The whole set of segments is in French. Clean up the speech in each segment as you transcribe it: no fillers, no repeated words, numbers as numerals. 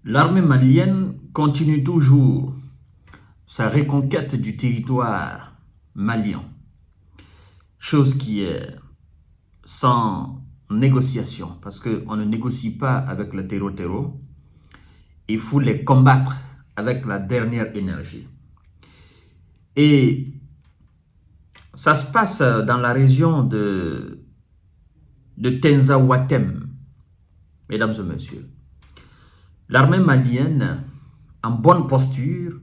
L'armée malienne continue toujours sa reconquête du territoire malien, chose qui est sans négociation, parce qu'on ne négocie pas avec le terreau, il faut les combattre avec la dernière énergie. Et ça se passe dans la région de Tenzawatem, mesdames et messieurs. L'armée malienne, en bonne posture,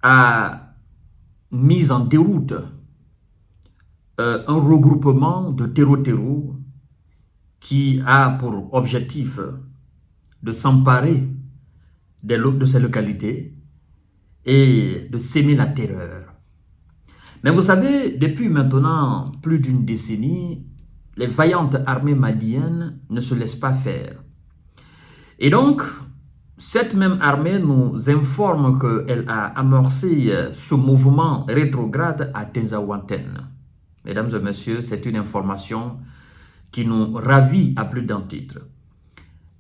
a mis en déroute un regroupement de terreau qui a pour objectif de s'emparer de ces localités et de s'aimer la terreur. Mais vous savez, depuis maintenant plus d'une décennie, les vaillantes armées maliennes ne se laissent pas faire. Et donc, cette même armée nous informe qu'elle a amorcé ce mouvement rétrograde à Tenzawaten. Mesdames et messieurs, c'est une information qui nous ravit à plus d'un titre.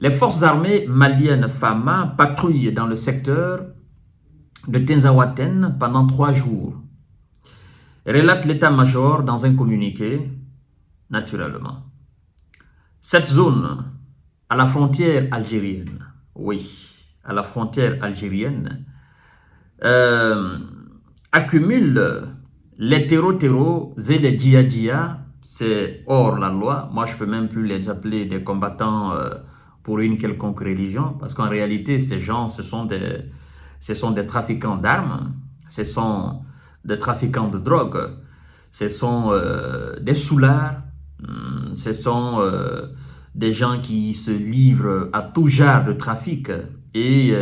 Les forces armées maliennes FAMA patrouillent dans le secteur de Tenzawaten pendant 3 jours. Relate l'état-major dans un communiqué, naturellement. Cette zone, à la frontière algérienne, oui, à la frontière algérienne, accumule les terreaux et les djihadis, c'est hors la loi. Moi, je ne peux même plus les appeler des combattants pour une quelconque religion, parce qu'en réalité, ces gens, ce sont des trafiquants d'armes, ce sont des trafiquants de drogue, ce sont des soulards, ce sont des gens qui se livrent à tout genre de trafic et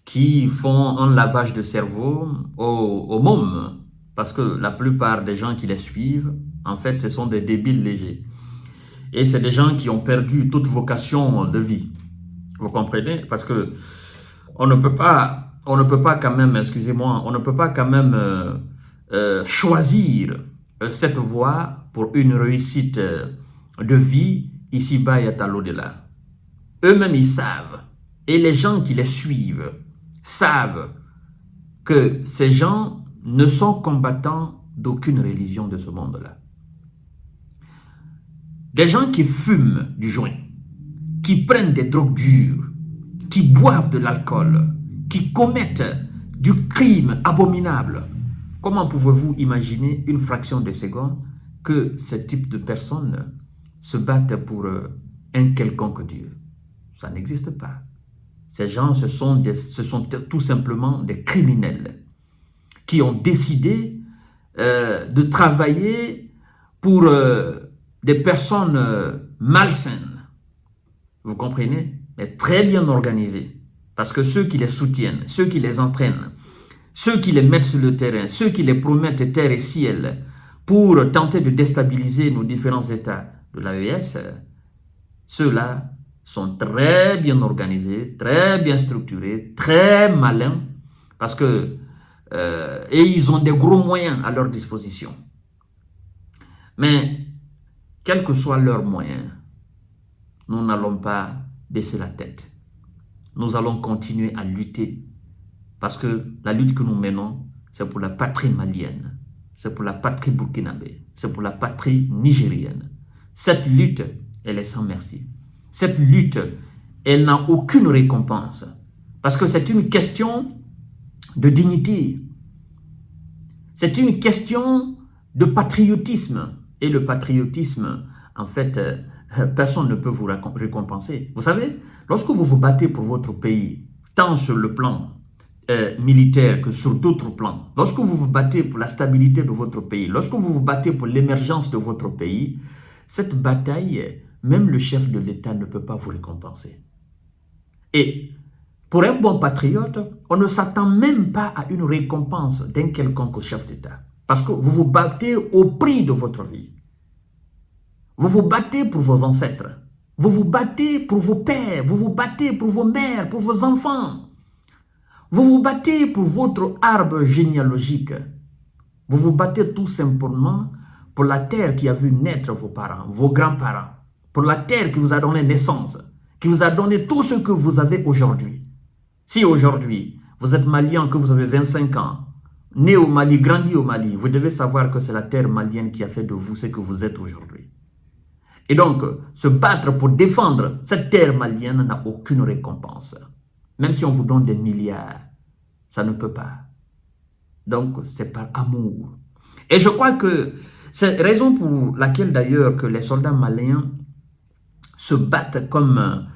qui font un lavage de cerveau aux mômes, parce que la plupart des gens qui les suivent, en fait, ce sont des débiles légers. Et c'est des gens qui ont perdu toute vocation de vie. Vous comprenez? Parce que on ne peut pas quand même, excusez-moi, on ne peut pas quand même choisir cette voie pour une réussite de vie ici-bas et à l'au-delà. Eux-mêmes, ils savent, et les gens qui les suivent savent que ces gens ne sont combattants d'aucune religion de ce monde-là. Des gens qui fument du joint, qui prennent des drogues dures, qui boivent de l'alcool, qui commettent du crime abominable. Comment pouvez-vous imaginer une fraction de seconde que ce type de personnes se battent pour un quelconque Dieu? Ça n'existe pas. Ces gens, ce sont tout simplement des criminels qui ont décidé de travailler pour des personnes malsaines. Vous comprenez? Mais très bien organisées. Parce que ceux qui les soutiennent, ceux qui les entraînent, ceux qui les mettent sur le terrain, ceux qui les promettent terre et ciel pour tenter de déstabiliser nos différents États de l'AES, ceux-là sont très bien organisés, très bien structurés, très malins, parce que et ils ont des gros moyens à leur disposition. Mais, quels que soient leurs moyens, nous n'allons pas baisser la tête. Nous allons continuer à lutter, parce que la lutte que nous menons, c'est pour la patrie malienne, c'est pour la patrie burkinabé, c'est pour la patrie nigérienne. Cette lutte, elle est sans merci. Cette lutte, elle n'a aucune récompense, parce que c'est une question de dignité. C'est une question de patriotisme. Et le patriotisme, en fait, personne ne peut vous récompenser. Vous savez, lorsque vous vous battez pour votre pays, tant sur le plan militaire que sur d'autres plans, lorsque vous vous battez pour la stabilité de votre pays, lorsque vous vous battez pour l'émergence de votre pays, cette bataille, même le chef de l'État ne peut pas vous récompenser. Et pour un bon patriote, on ne s'attend même pas à une récompense d'un quelconque chef d'État. Parce que vous vous battez au prix de votre vie. Vous vous battez pour vos ancêtres. Vous vous battez pour vos pères. Vous vous battez pour vos mères, pour vos enfants. Vous vous battez pour votre arbre généalogique. Vous vous battez tout simplement pour la terre qui a vu naître vos parents, vos grands-parents. Pour la terre qui vous a donné naissance. qui vous a donné tout ce que vous avez aujourd'hui. Si aujourd'hui, vous êtes malien, que vous avez 25 ans, né au Mali, grandi au Mali, vous devez savoir que c'est la terre malienne qui a fait de vous ce que vous êtes aujourd'hui. Et donc, se battre pour défendre cette terre malienne n'a aucune récompense. Même si on vous donne des milliards, ça ne peut pas. Donc, c'est par amour. Et je crois que c'est la raison pour laquelle d'ailleurs que les soldats maliens se battent comme...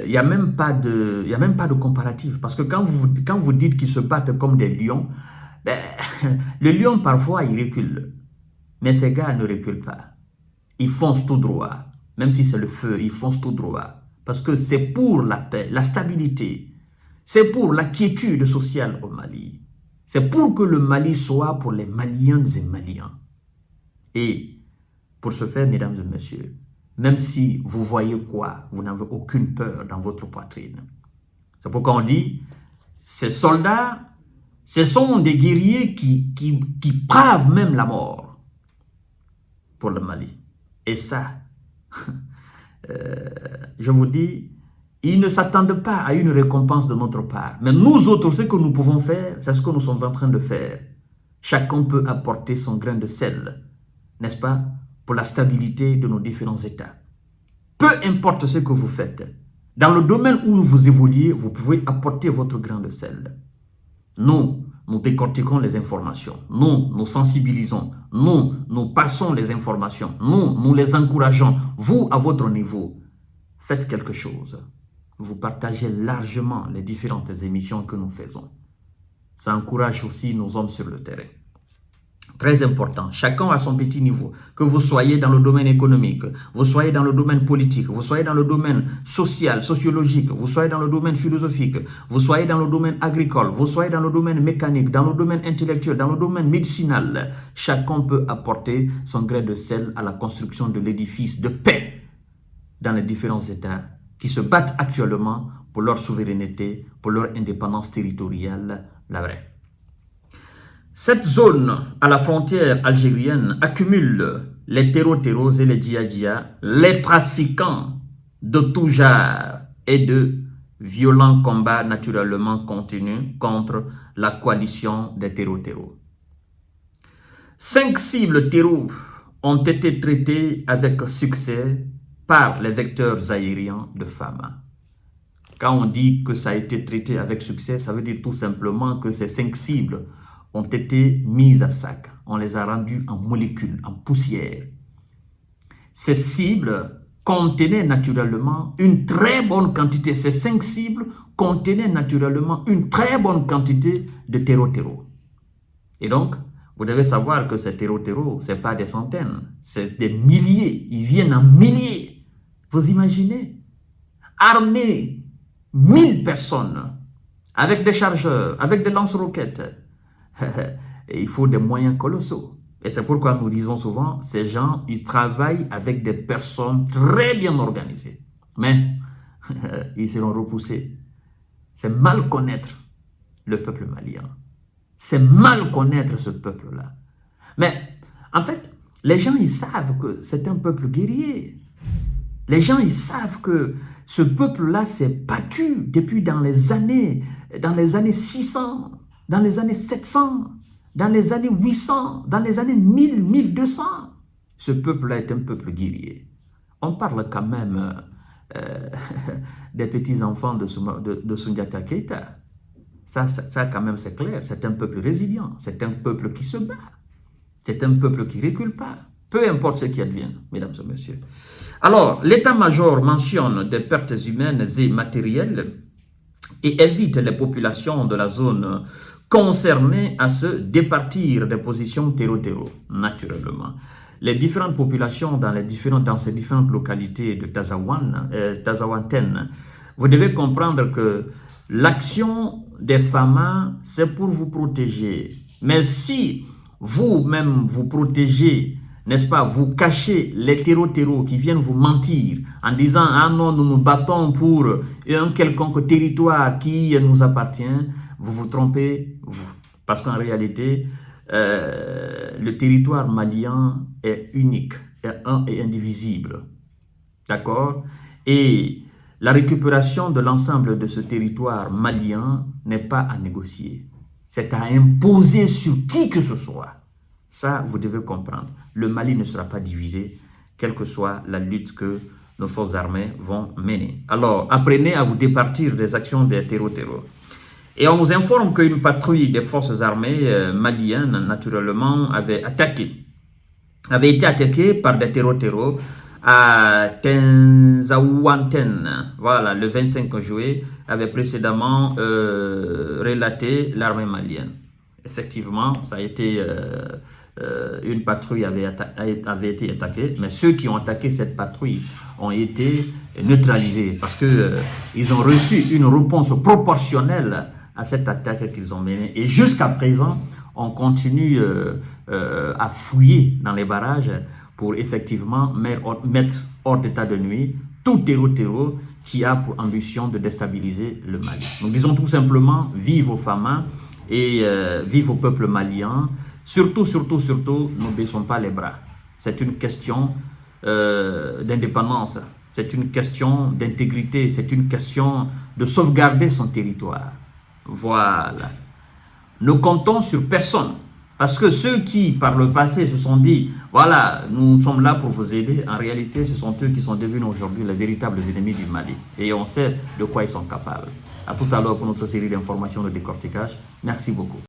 Il n'y a même pas de comparatif. Parce que quand vous dites qu'ils se battent comme des lions, ben, le lion parfois il recule. Mais ces gars ne reculent pas. Ils foncent tout droit. Même si c'est le feu, ils foncent tout droit. Parce que c'est pour la paix, la stabilité. C'est pour la quiétude sociale au Mali. C'est pour que le Mali soit pour les Maliennes et Maliens. Et pour ce faire, mesdames et messieurs, même si vous voyez quoi, vous n'avez aucune peur dans votre poitrine. C'est pourquoi on dit, ces soldats, ce sont des guerriers qui bravent même la mort pour le Mali. Et ça, je vous dis, ils ne s'attendent pas à une récompense de notre part. Mais nous autres, ce que nous pouvons faire, c'est ce que nous sommes en train de faire. Chacun peut apporter son grain de sel, n'est-ce pas, pour la stabilité de nos différents États. Peu importe ce que vous faites, dans le domaine où vous évoluez, vous pouvez apporter votre grain de sel. Nous décortiquons les informations. Nous sensibilisons. Nous passons les informations. Nous les encourageons. Vous, à votre niveau, faites quelque chose. Vous partagez largement les différentes émissions que nous faisons. Ça encourage aussi nos hommes sur le terrain. Très important, chacun à son petit niveau, que vous soyez dans le domaine économique, vous soyez dans le domaine politique, vous soyez dans le domaine social, sociologique, vous soyez dans le domaine philosophique, vous soyez dans le domaine agricole, vous soyez dans le domaine mécanique, dans le domaine intellectuel, dans le domaine médicinal. Chacun peut apporter son grain de sel à la construction de l'édifice de paix dans les différents États qui se battent actuellement pour leur souveraineté, pour leur indépendance territoriale, la vraie. Cette zone à la frontière algérienne accumule les terreaux et les djihadistes, les trafiquants de tout genre et de violents combats naturellement continus contre la coalition des terreaux. 5 cibles terreaux ont été traitées avec succès par les vecteurs aériens de Fama. Quand on dit que ça a été traité avec succès, ça veut dire tout simplement que ces 5 cibles ont été mises à sac. On les a rendues en molécules, en poussière. Ces cibles contenaient naturellement une très bonne quantité. Ces 5 cibles contenaient naturellement une très bonne quantité de terreaux. Et donc, vous devez savoir que ces terreaux, ce n'est pas des centaines, c'est des milliers. Ils viennent en milliers. Vous imaginez? Armer 1000 personnes avec des chargeurs, avec des lance-roquettes. Et il faut des moyens colossaux. Et c'est pourquoi nous disons souvent, ces gens, ils travaillent avec des personnes très bien organisées. Mais ils seront repoussés. C'est mal connaître le peuple malien. C'est mal connaître ce peuple-là. Mais en fait, les gens, ils savent que c'est un peuple guerrier. Les gens, ils savent que ce peuple-là s'est battu depuis dans les années 600, dans les années 700, dans les années 800, dans les années 1000, 1200. Ce peuple-là est un peuple guerrier. On parle quand même des petits-enfants de Soundiata Keita. Ça, quand même, c'est clair. C'est un peuple résilient. C'est un peuple qui se bat. C'est un peuple qui ne recule pas. Peu importe ce qui advienne, mesdames et messieurs. Alors, l'état-major mentionne des pertes humaines et matérielles et invite les populations de la zone concernée à se départir des positions terreau, naturellement. Les différentes populations dans ces différentes localités de Tazawanten, vous devez comprendre que l'action des Fama, c'est pour vous protéger. Mais si vous-même vous protégez, n'est-ce pas, vous cachez les terreaux qui viennent vous mentir en disant « Ah non, nous nous battons pour un quelconque territoire qui nous appartient », vous vous trompez, vous. Parce qu'en réalité, le territoire malien est unique, est indivisible. D'accord? Et La récupération de l'ensemble de ce territoire malien n'est pas à négocier. C'est à imposer sur qui que ce soit. Ça, vous devez comprendre. Le Mali ne sera pas divisé, quelle que soit la lutte que nos forces armées vont mener. Alors, apprenez à vous départir des actions des terreaux. Et on nous informe qu'une patrouille des forces armées maliennes, naturellement, avait été attaquée par des terreaux à Tenzaouanten. Voilà, le 25 juillet, avait précédemment relaté l'armée malienne. Effectivement, ça a été une patrouille avait été attaquée, mais ceux qui ont attaqué cette patrouille ont été neutralisés parce que ils ont reçu une réponse proportionnelle à cette attaque qu'ils ont menée. Et jusqu'à présent, on continue à fouiller dans les barrages pour effectivement mettre hors d'état de nuit tout terreau qui a pour ambition de déstabiliser le Mali. Nous disons tout simplement, vive aux Famas et vive au peuple malien. Surtout, ne baissons pas les bras. C'est une question d'indépendance, c'est une question d'intégrité, c'est une question de sauvegarder son territoire. Voilà. Ne comptons sur personne. Parce que ceux qui, par le passé, se sont dit, voilà, nous sommes là pour vous aider, en réalité, ce sont eux qui sont devenus aujourd'hui les véritables ennemis du Mali. Et on sait de quoi ils sont capables. À tout à l'heure pour notre série d'informations de décortiquage. Merci beaucoup.